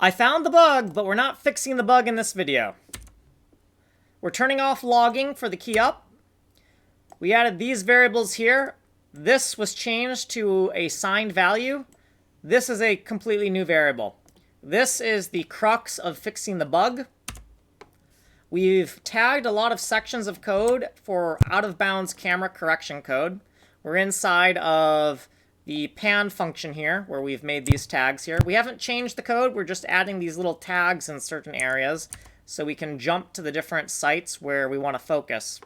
I found the bug, but we're not fixing the bug in this video. We're turning off logging for the key up. We added these variables here. This was changed to a signed value. This is a completely new variable. This is the crux of fixing the bug. We've tagged a lot of sections of code for out-of-bounds camera correction code. We're inside of the pan function here, where we've made these tags here. We haven't changed the code. We're just adding these little tags in certain areas so we can jump to the different sites where we want to focus.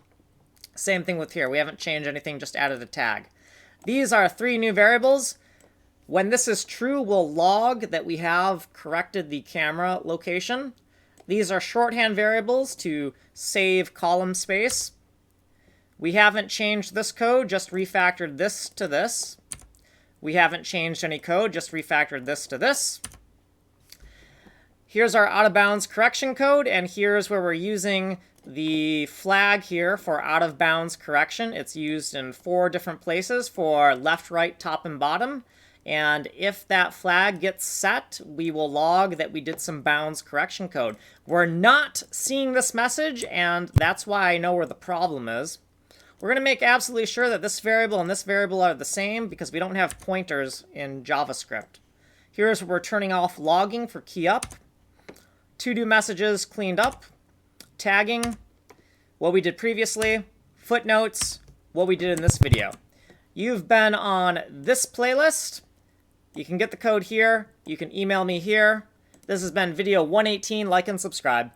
Same thing with here. We haven't changed anything, just added a tag. These are 3 new variables. When this is true, we'll log that we have corrected the camera location. These are shorthand variables to save column space. We haven't changed this code, just refactored this to this. We haven't changed any code, just refactored this to this. Here's our out-of-bounds correction code, and here's where we're using the flag here for out-of-bounds correction. It's used in 4 different places for left, right, top, and bottom. And if that flag gets set, we will log that we did some bounds correction code. We're not seeing this message, and that's why I know where the problem is. We're going to make absolutely sure that this variable and this variable are the same because we don't have pointers in JavaScript. Here's where we're turning off logging for key up. To-do messages cleaned up. Tagging, what we did previously. Footnotes, what we did in this video. You've been on this playlist. You can get the code here. You can email me here. This has been video 118. Like and subscribe.